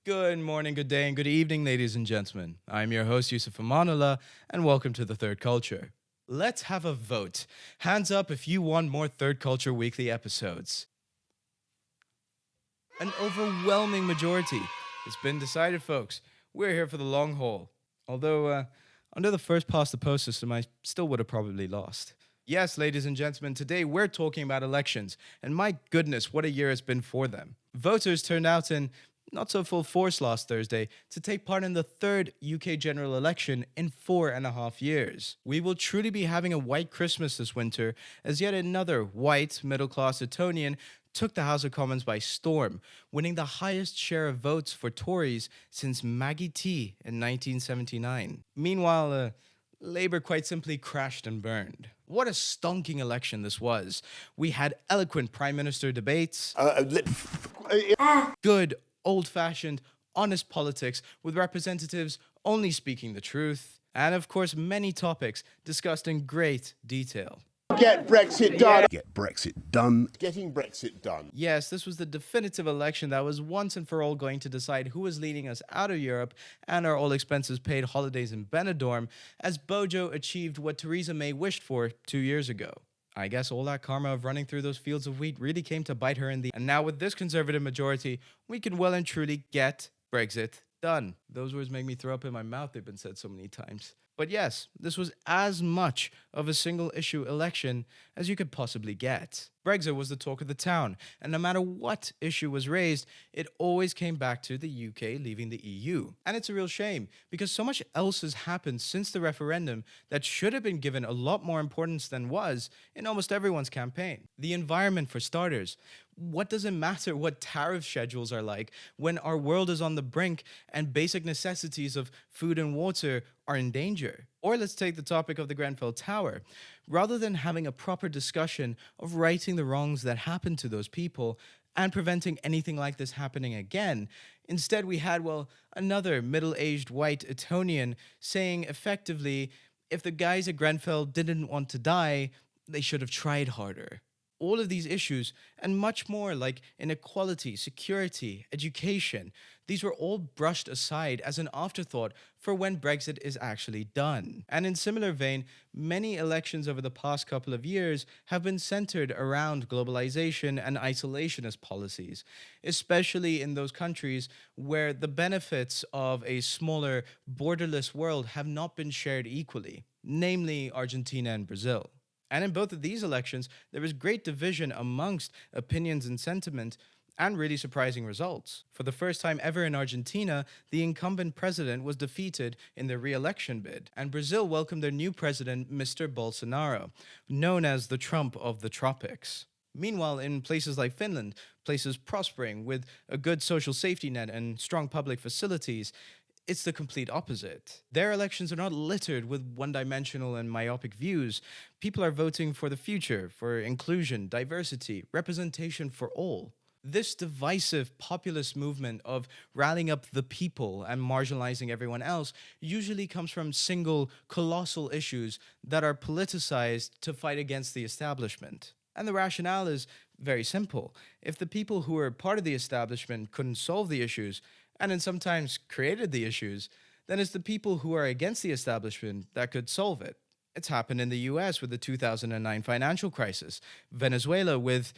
Good morning, good day, and good evening, ladies and gentlemen. I'm your host, Yusuf Amanullah, and welcome to The Third Culture. Let's have a vote. Hands up if you want more Third Culture weekly episodes. An overwhelming majority. It's been decided, folks. We're here for the long haul. Although, under the first past the post system, I still would have probably lost. Yes, ladies and gentlemen, today we're talking about elections, and my goodness, what a year it's been for them. Voters turned out in not so full force last Thursday to take part in the third UK general election in 4.5 years. We will truly be having a white Christmas this winter, as yet another white middle-class Etonian took the House of Commons by storm, winning the highest share of votes for Tories since Maggie T in 1979. Meanwhile, Labour quite simply crashed and burned. What a stonking election this was. We had eloquent Prime Minister debates, good, old-fashioned, honest politics with representatives only speaking the truth, and of course many topics discussed in great detail. Get Brexit done. Get Brexit done. Getting Brexit done. Yes, this was the definitive election that was once and for all going to decide who was leading us out of Europe and our all-expenses-paid holidays in Benidorm, as BoJo achieved what Theresa May wished for 2 years ago. I guess all that karma of running through those fields of wheat really came to bite her in the... And now with this Conservative majority, we can well and truly get Brexit done. Those words make me throw up in my mouth. They've been said so many times. But yes, this was as much of a single-issue election as you could possibly get. Brexit was the talk of the town, and no matter what issue was raised, it always came back to the UK leaving the EU. And it's a real shame, because so much else has happened since the referendum that should have been given a lot more importance than was in almost everyone's campaign. The environment, for starters. What does it matter what tariff schedules are like when our world is on the brink and basic necessities of food and water are in danger? Or let's take the topic of the Grenfell Tower. Rather than having a proper discussion of righting the wrongs that happened to those people and preventing anything like this happening again, instead we had, another middle-aged white Etonian saying effectively, if the guys at Grenfell didn't want to die, they should have tried harder. All of these issues, and much more like inequality, security, education, these were all brushed aside as an afterthought for when Brexit is actually done. And in similar vein, many elections over the past couple of years have been centered around globalization and isolationist policies, especially in those countries where the benefits of a smaller, borderless world have not been shared equally, namely Argentina and Brazil. And in both of these elections, there was great division amongst opinions and sentiment, and really surprising results. For the first time ever in Argentina, the incumbent president was defeated in their re-election bid, and Brazil welcomed their new president, Mr. Bolsonaro, known as the Trump of the tropics. Meanwhile, in places like Finland, places prospering with a good social safety net and strong public facilities, it's the complete opposite. Their elections are not littered with one-dimensional and myopic views. People are voting for the future, for inclusion, diversity, representation for all. This divisive populist movement of rallying up the people and marginalizing everyone else usually comes from single, colossal issues that are politicized to fight against the establishment. And the rationale is very simple. If the people who are part of the establishment couldn't solve the issues, and then sometimes created the issues, then it's the people who are against the establishment that could solve it. It's happened in the US with the 2009 financial crisis, Venezuela with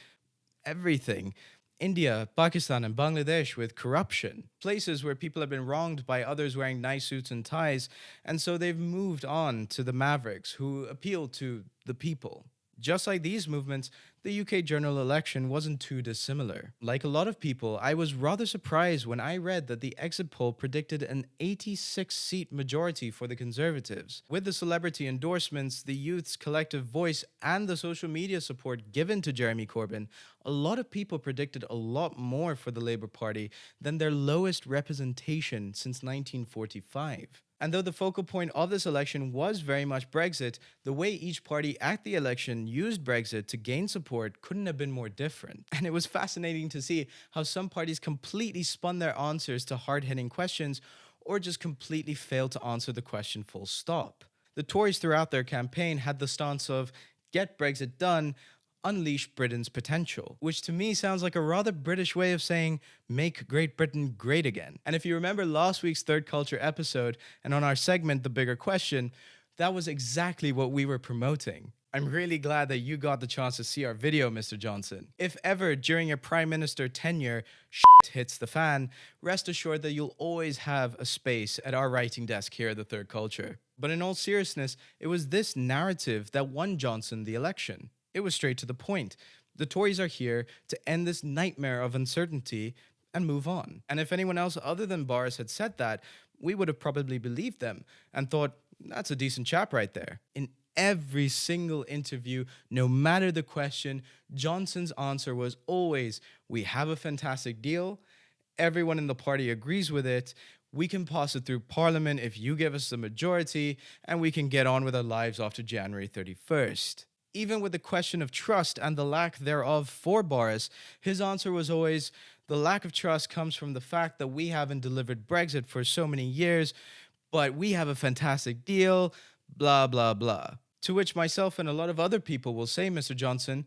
everything, India, Pakistan, and Bangladesh with corruption, places where people have been wronged by others wearing nice suits and ties, and so they've moved on to the mavericks who appeal to the people. Just like these movements, the UK general election wasn't too dissimilar. Like a lot of people, I was rather surprised when I read that the exit poll predicted an 86-seat majority for the Conservatives. With the celebrity endorsements, the youth's collective voice, and the social media support given to Jeremy Corbyn, a lot of people predicted a lot more for the Labour Party than their lowest representation since 1945. And though the focal point of this election was very much Brexit, the way each party at the election used Brexit to gain support couldn't have been more different. And it was fascinating to see how some parties completely spun their answers to hard-hitting questions or just completely failed to answer the question full stop. The Tories throughout their campaign had the stance of get Brexit done unleash Britain's potential, which to me sounds like a rather British way of saying make Great Britain great again. And if you remember last week's Third Culture episode and on our segment The Bigger Question, that was exactly what we were promoting. I'm really glad that you got the chance to see our video, Mr. Johnson. If ever during your Prime Minister tenure shit hits the fan, rest assured that you'll always have a space at our writing desk here at the Third Culture. But in all seriousness, it was this narrative that won Johnson the election. It was straight to the point. The Tories are here to end this nightmare of uncertainty and move on. And if anyone else other than Boris had said that, we would have probably believed them and thought, that's a decent chap right there. In every single interview, no matter the question, Johnson's answer was always, we have a fantastic deal. Everyone in the party agrees with it. We can pass it through Parliament if you give us the majority, and we can get on with our lives after January 31st. Even with the question of trust and the lack thereof for Boris, his answer was always, the lack of trust comes from the fact that we haven't delivered Brexit for so many years, but we have a fantastic deal, blah, blah, blah. To which myself and a lot of other people will say, Mr. Johnson,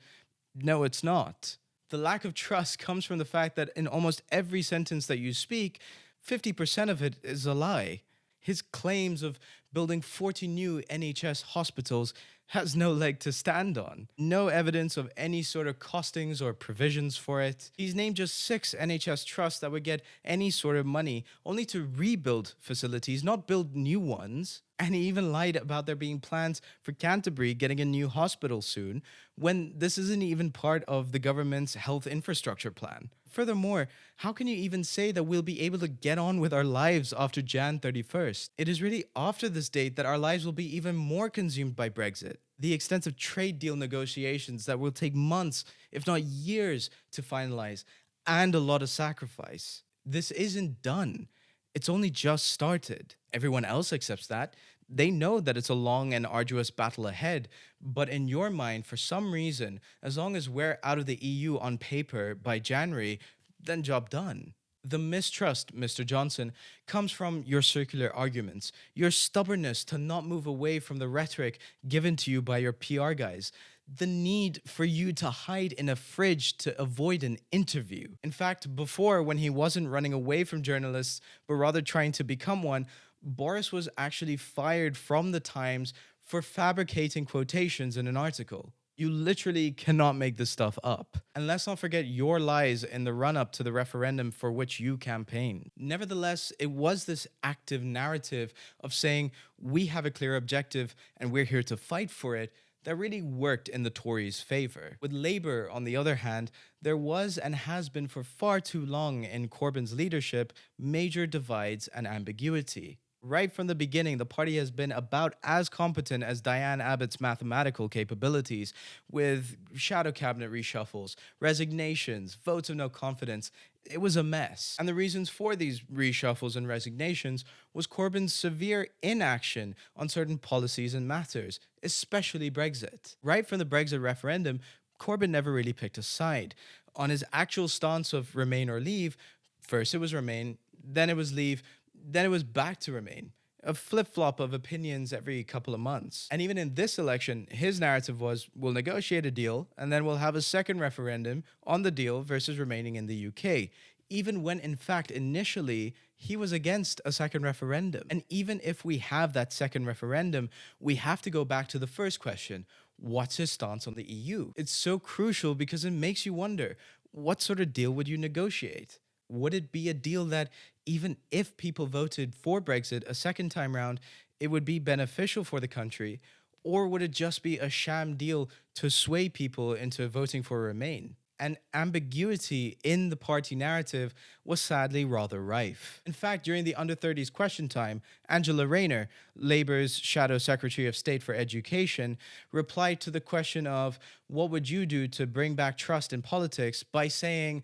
no, it's not. The lack of trust comes from the fact that in almost every sentence that you speak, 50% of it is a lie. His claims of building 40 new NHS hospitals has no leg to stand on. No evidence of any sort of costings or provisions for it. He's named just 6 NHS trusts that would get any sort of money, only to rebuild facilities, not build new ones. And he even lied about there being plans for Canterbury getting a new hospital soon, when this isn't even part of the government's health infrastructure plan. Furthermore, how can you even say that we'll be able to get on with our lives after Jan 31st? It is really after this date that our lives will be even more consumed by Brexit. The extensive trade deal negotiations that will take months, if not years, to finalize, and a lot of sacrifice. This isn't done. It's only just started. Everyone else accepts that. They know that it's a long and arduous battle ahead, but in your mind, for some reason, as long as we're out of the EU on paper by January, then job done. The mistrust, Mr. Johnson, comes from your circular arguments, your stubbornness to not move away from the rhetoric given to you by your PR guys, the need for you to hide in a fridge to avoid an interview. In fact, before, when he wasn't running away from journalists, but rather trying to become one, Boris was actually fired from the Times for fabricating quotations in an article. You literally cannot make this stuff up. And let's not forget your lies in the run-up to the referendum for which you campaigned. Nevertheless, it was this active narrative of saying, we have a clear objective and we're here to fight for it, that really worked in the Tories' favour. With Labour, on the other hand, there was and has been for far too long in Corbyn's leadership major divides and ambiguity. Right from the beginning, the party has been about as competent as Diane Abbott's mathematical capabilities, with shadow cabinet reshuffles, resignations, votes of no confidence. It was a mess. And the reasons for these reshuffles and resignations was Corbyn's severe inaction on certain policies and matters, especially Brexit. Right from the Brexit referendum, Corbyn never really picked a side. On his actual stance of remain or leave, first it was remain, then it was leave, then it was back to remain. A flip-flop of opinions every couple of months. And even in this election, his narrative was, we'll negotiate a deal, and then we'll have a second referendum on the deal versus remaining in the UK. Even when, in fact, initially, he was against a second referendum. And even if we have that second referendum, we have to go back to the first question. What's his stance on the EU? It's so crucial because it makes you wonder, what sort of deal would you negotiate? Would it be a deal that, even if people voted for Brexit a second time round, it would be beneficial for the country? Or would it just be a sham deal to sway people into voting for Remain? And ambiguity in the party narrative was sadly rather rife. In fact, during the under-30s question time, Angela Rayner, Labour's Shadow Secretary of State for Education, replied to the question of, what would you do to bring back trust in politics, by saying,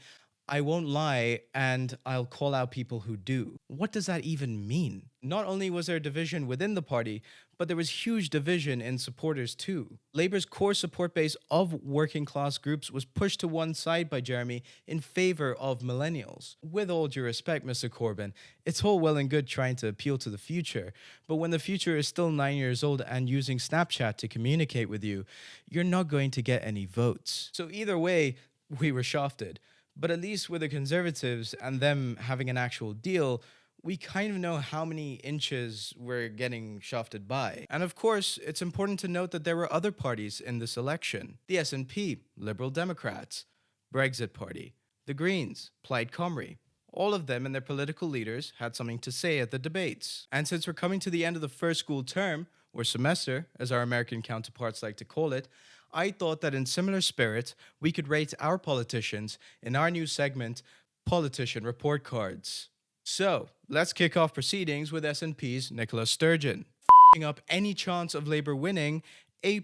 I won't lie, and I'll call out people who do. What does that even mean? Not only was there division within the party, but there was huge division in supporters too. Labour's core support base of working class groups was pushed to one side by Jeremy in favour of millennials. With all due respect, Mr. Corbyn, it's all well and good trying to appeal to the future, but when the future is still 9 years old and using Snapchat to communicate with you, you're not going to get any votes. So either way, we were shafted. But at least with the Conservatives and them having an actual deal, we kind of know how many inches we're getting shafted by. And of course, it's important to note that there were other parties in this election. The SNP, Liberal Democrats, Brexit Party, the Greens, Plaid Cymru. All of them and their political leaders had something to say at the debates. And since we're coming to the end of the first school term, or semester, as our American counterparts like to call it, I thought that in similar spirit, we could rate our politicians in our new segment, Politician Report Cards. So, let's kick off proceedings with SNP's Nicola Sturgeon. F***ing up any chance of Labour winning, A++.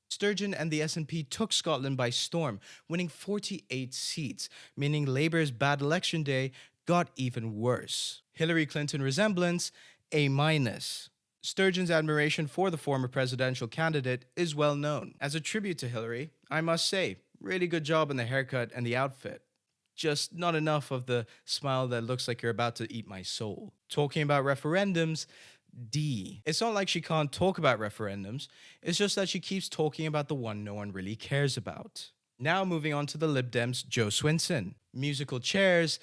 Sturgeon and the SNP took Scotland by storm, winning 48 seats, meaning Labour's bad election day got even worse. Hillary Clinton resemblance, A-. Sturgeon's admiration for the former presidential candidate is well known. As a tribute to Hillary, I must say, really good job in the haircut and the outfit. Just not enough of the smile that looks like you're about to eat my soul. Talking about referendums, D. It's not like she can't talk about referendums, it's just that she keeps talking about the one no one really cares about. Now moving on to the Lib Dems' Joe Swinson. Musical chairs,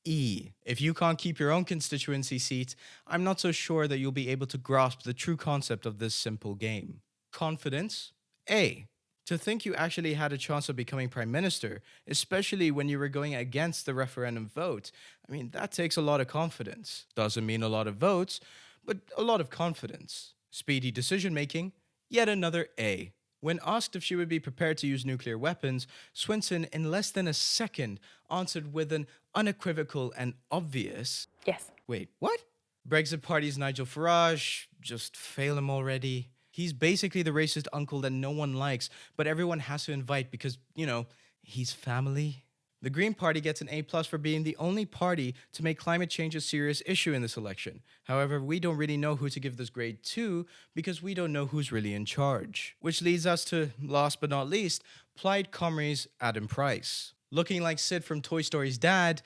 E. If you can't keep your own constituency seat, I'm not so sure that you'll be able to grasp the true concept of this simple game. Confidence, A. To think you actually had a chance of becoming prime minister, especially when you were going against the referendum vote, I mean, that takes a lot of confidence. Doesn't mean a lot of votes, but a lot of confidence. Speedy decision making, yet another A. When asked if she would be prepared to use nuclear weapons, Swinson, in less than a second, answered with an unequivocal and obvious... Yes. Wait, what? Brexit Party's Nigel Farage, just fail him already. He's basically the racist uncle that no one likes, but everyone has to invite because, you know, he's family. The Green Party gets an A+ for being the only party to make climate change a serious issue in this election. However, we don't really know who to give this grade to because we don't know who's really in charge. Which leads us to, last but not least, Plaid Cymru's Adam Price. Looking like Sid from Toy Story's dad,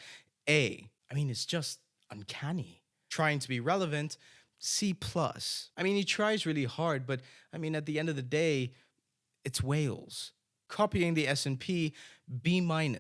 A. I mean, it's just uncanny. Trying to be relevant, C+. I mean, he tries really hard, but I mean, at the end of the day, it's Wales. Copying the SNP, B-.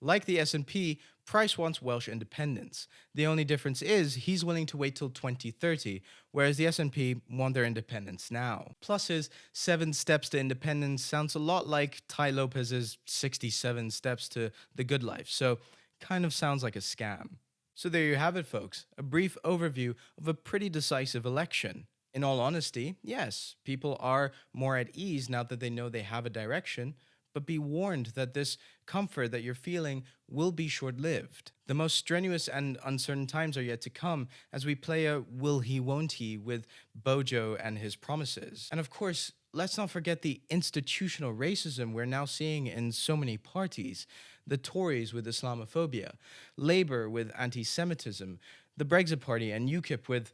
Like the SNP, Price wants Welsh independence. The only difference is he's willing to wait till 2030, whereas the SNP want their independence now. Plus his 7 steps to independence sounds a lot like Tai Lopez's 67 steps to the good life, so kind of sounds like a scam. So there you have it, folks, a brief overview of a pretty decisive election. In all honesty, yes, people are more at ease now that they know they have a direction, but be warned that this comfort that you're feeling will be short-lived. The most strenuous and uncertain times are yet to come as we play a will he, won't he with BoJo and his promises. And of course, let's not forget the institutional racism we're now seeing in so many parties. The Tories with Islamophobia, Labour with anti-Semitism, the Brexit Party and UKIP with,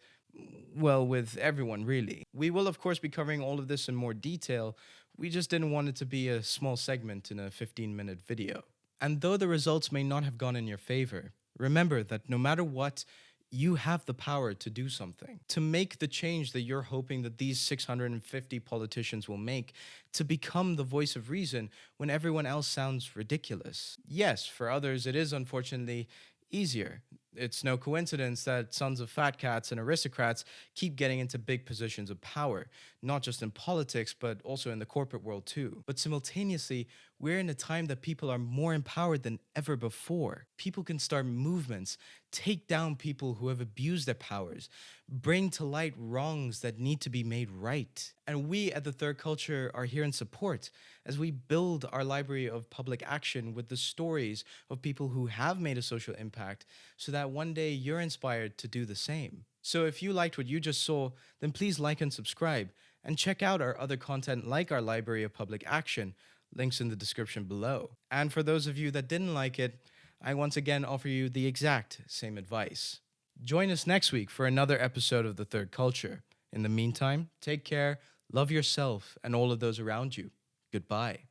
well, with everyone really. We will of course be covering all of this in more detail. We just didn't want it to be a small segment in a 15-minute video. And though the results may not have gone in your favor, remember that no matter what, you have the power to do something, to make the change that you're hoping that these 650 politicians will make, to become the voice of reason when everyone else sounds ridiculous. Yes, for others, it is unfortunately easier. It's no coincidence that sons of fat cats and aristocrats keep getting into big positions of power, not just in politics, but also in the corporate world too. But simultaneously, we're in a time that people are more empowered than ever before. People can start movements, take down people who have abused their powers, bring to light wrongs that need to be made right. And we at the Third Culture are here in support as we build our library of public action with the stories of people who have made a social impact so that one day you're inspired to do the same. So if you liked what you just saw, then please like and subscribe and check out our other content like our library of public action, Links in the description below. And for those of you that didn't like it, I once again offer you the exact same advice. Join us next week for another episode of The Third Culture. In the meantime, take care, love yourself and all of those around you. Goodbye.